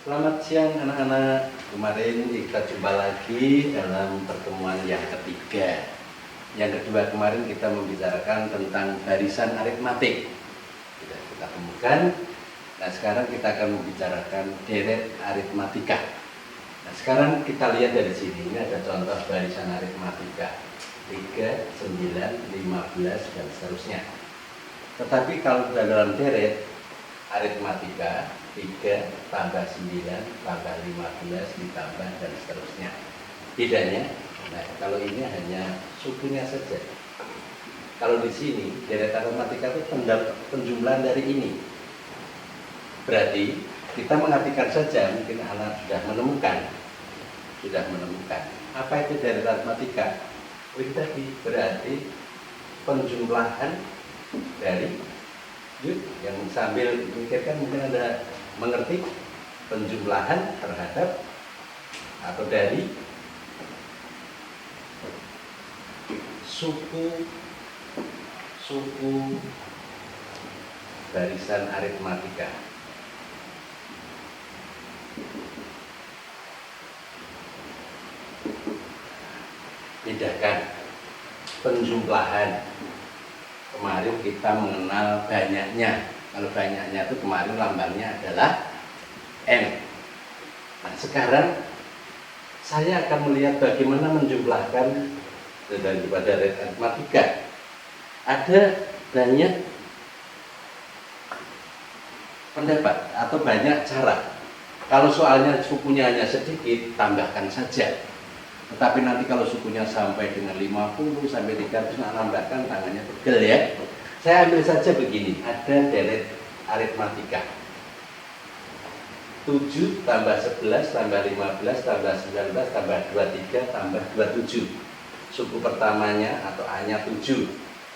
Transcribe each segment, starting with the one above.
Selamat siang anak-anak. Kemarin kita jumpa lagi dalam pertemuan yang ketiga. Yang kedua kemarin kita membicarakan tentang barisan aritmatik. Sudah kita temukan. Nah sekarang kita akan membicarakan deret aritmatika. Nah sekarang kita lihat dari sini. Ini ada contoh barisan aritmatika 3, 9, 15 dan seterusnya. Tetapi kalau dalam deret aritmatika 3 tambah 9 tambah 15 ditambah dan seterusnya. Bedanya, nah kalau ini hanya sukunya saja. Kalau di sini deret aritmatika itu penjumlahan dari ini. Berarti kita mengartikan saja, mungkin anak sudah menemukan apa itu deret aritmatika. Ini tadi berarti penjumlahan dari yang sambil memikirkan mungkin Anda mengerti penjumlahan terhadap atau dari suku barisan aritmatika. Bedakan penjumlahan. Kemarin kita mengenal banyaknya. Kalau banyaknya itu kemarin lambangnya adalah N. Nah sekarang saya akan melihat bagaimana menjumlahkan daripada deret aritmatika. Ada banyak pendapat atau banyak cara. Kalau soalnya sukunya hanya sedikit, tambahkan saja. Tetapi nanti kalau sukunya sampai dengan 50 sampai 300 nambahkan tangannya pegel ya. Saya ambil saja begini, ada deret aritmatika 7 tambah 11 tambah 15 tambah 19 tambah 23 tambah 27. Suku pertamanya atau A-nya 7.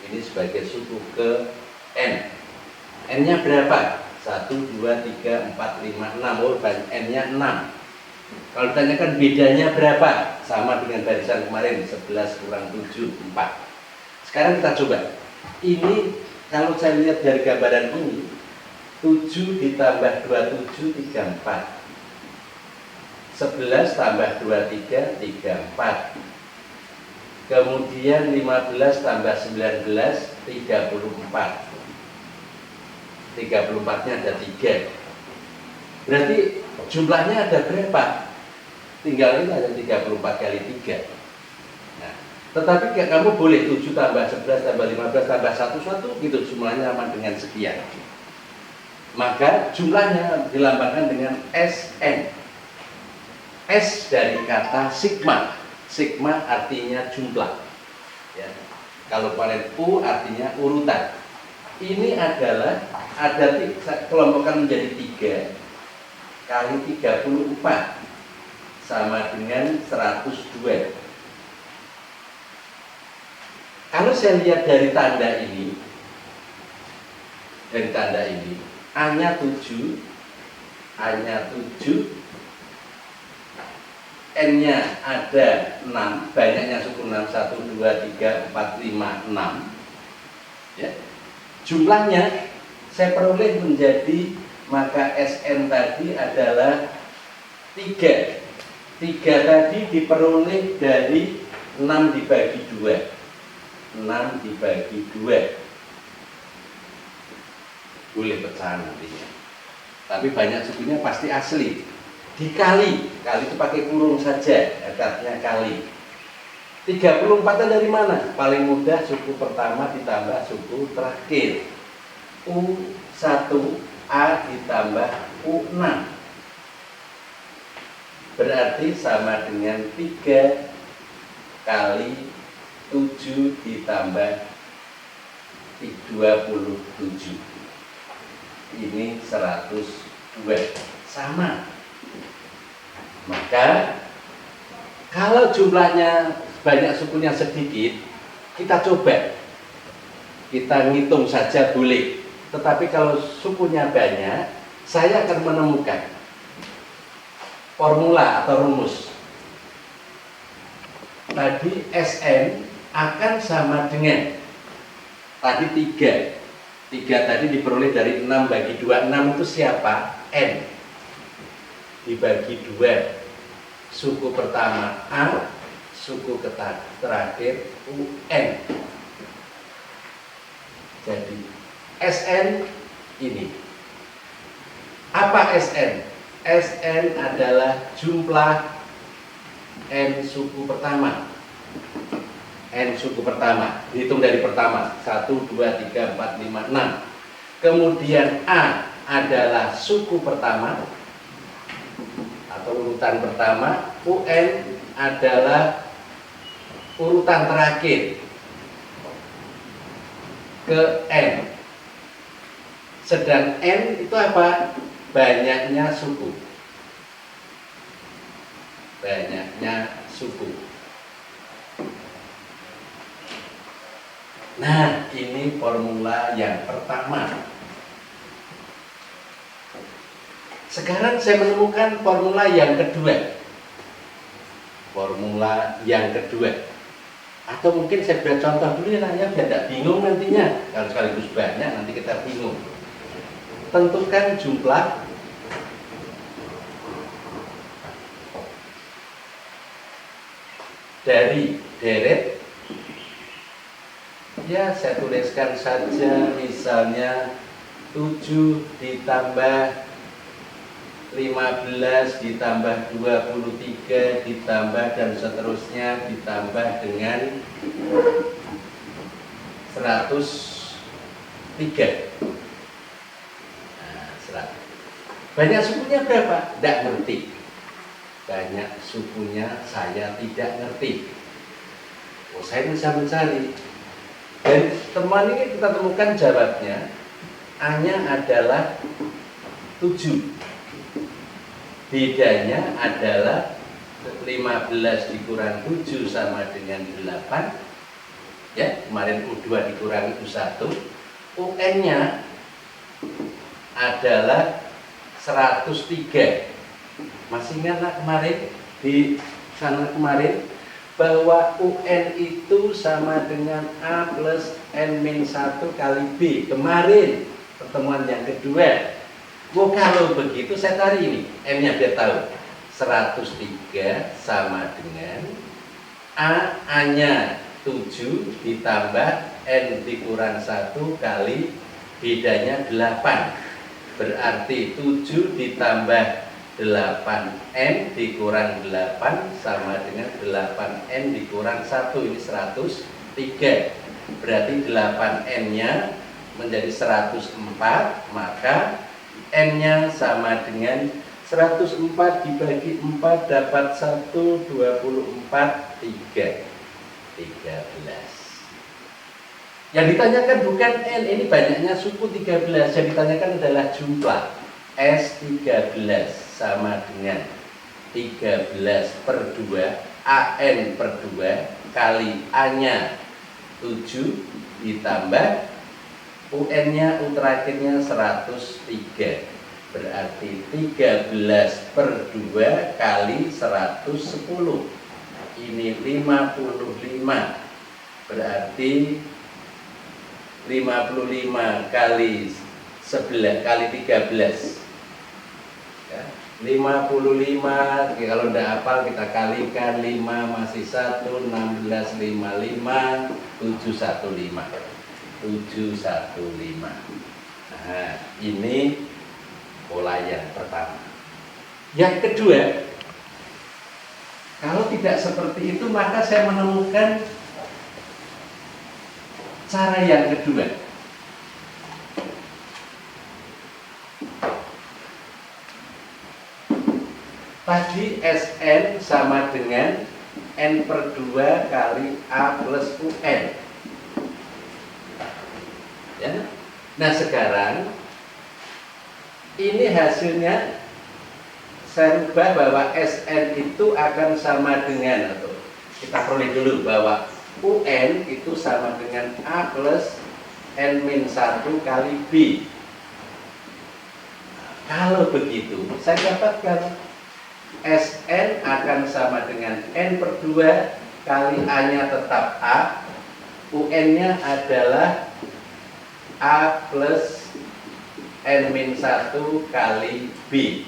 Ini sebagai suku ke N. N-nya berapa? 1, 2, 3, 4, 5, 6. Oh, N-nya 6. Kalau ditanyakan bedanya berapa? Sama dengan barisan kemarin, 11 kurang 7, 4. Sekarang kita coba. Ini kalau saya lihat dari gambaran ini, 7 ditambah 27, 34. 11 tambah 23, 34. Kemudian 15 tambah 19, 34. 34-nya ada 3. Berarti jumlahnya ada berapa? Tinggal ini ada 34 kali 3. Nah, tetapi kamu boleh 7 tambah 11 tambah 15 tambah 1 gitu, jumlahnya sama dengan sekian. Maka jumlahnya dilambangkan dengan SN. S dari kata sigma. Sigma artinya jumlah. Ya. Kalau kalian U artinya urutan. Ini adalah ada kelompokkan menjadi 3 kali 34 sama dengan 102. Kalau saya lihat dari tanda ini, A-nya 7, N-nya ada 6, banyaknya suku 6, 1, 2, 3, 4, 5, 6. Ya. Jumlahnya saya peroleh menjadi, maka SN tadi adalah 3. 3 tadi diperoleh dari 6 dibagi 2. 6 dibagi 2. Boleh pecahan nantinya. Tapi banyak sukunya pasti asli. Dikali. Kali itu pakai kurung saja. Artinya kali. 34 dari mana? Paling mudah suku pertama ditambah suku terakhir. U1A ditambah U6. Berarti sama dengan 3 kali 7 ditambah 27. Ini 102. Sama. Maka kalau jumlahnya banyak, sukunya sedikit, kita coba. Kita ngitung saja boleh. Tetapi kalau sukunya banyak, saya akan menemukan formula atau rumus. Tadi SN akan sama dengan tadi 3. 3 tadi diperoleh dari 6 bagi 2. 6 itu siapa? N. dibagi dua. Suku pertama A, suku terakhir UN. Jadi SN ini. Apa SN? SN adalah jumlah N suku pertama. N suku pertama, hitung dari pertama 1, 2, 3, 4, 5, 6. Kemudian A adalah suku pertama atau urutan pertama, UN adalah urutan terakhir ke N. Sedang N itu apa? Banyaknya suku. Banyaknya suku. Nah, ini formula yang pertama. Sekarang saya menemukan formula yang kedua. Formula yang kedua. Atau mungkin saya buat contoh dulu ya, biar tidak bingung nantinya. Kalau sekaligus banyak, nanti kita bingung. Tentukan jumlah dari deret. Ya, saya tuliskan saja misalnya 7 ditambah 15 ditambah 23 ditambah dan seterusnya ditambah dengan 103. Nah, 100. Banyak sukunya berapa? Tidak ngerti. Banyak sukunya saya tidak ngerti. Oh, saya bisa mencari. Dan teman ini kita temukan jawabnya. A-nya adalah 7. Bedanya adalah 15 dikurang 7 sama dengan 8. Ya, kemarin U2 dikurangi U1. UN-nya adalah 103. Masih ingat kemarin di sana kemarin bahwa UN itu sama dengan A plus N-1 kali B. Kemarin pertemuan yang kedua. Oh, kalau begitu saya cari ini N-nya biar tahu. 103 sama dengan A-nya 7 ditambah N dikurang 1 kali bedanya 8. Berarti 7 ditambah 8N dikurang 8 sama dengan 8N dikurang 1. Ini 103. Berarti 8N-nya menjadi 104. Maka N-nya sama dengan 104 dibagi 4 dapat 1, 24, 3. 13. Yang ditanyakan bukan N, ini banyaknya suku 13. Yang ditanyakan adalah jumlah. S13 sama dengan 13 per 2 AN per 2 kali A-nya 7 ditambah UN-nya, U terakhirnya 103. Berarti 13 per 2 kali 110. Ini 55. Berarti 55 kali 11 kali 13. Ya, 55, kalau tidak hafal kita kalikan 5 masih 1, 16, 55, 715. 715. Nah, ini pola yang pertama. Yang kedua, kalau tidak seperti itu maka saya menemukan cara yang kedua. Tadi SN sama dengan N per 2 kali A plus UN. Ya. Nah, sekarang ini hasilnya saya rubah bahwa SN itu akan sama dengan, atau kita peroleh dulu bahwa UN itu sama dengan A plus N-1 kali B. Kalau begitu, saya dapatkan SN akan sama dengan N per 2 kali A-nya tetap A, UN-nya adalah A plus N-1 kali B.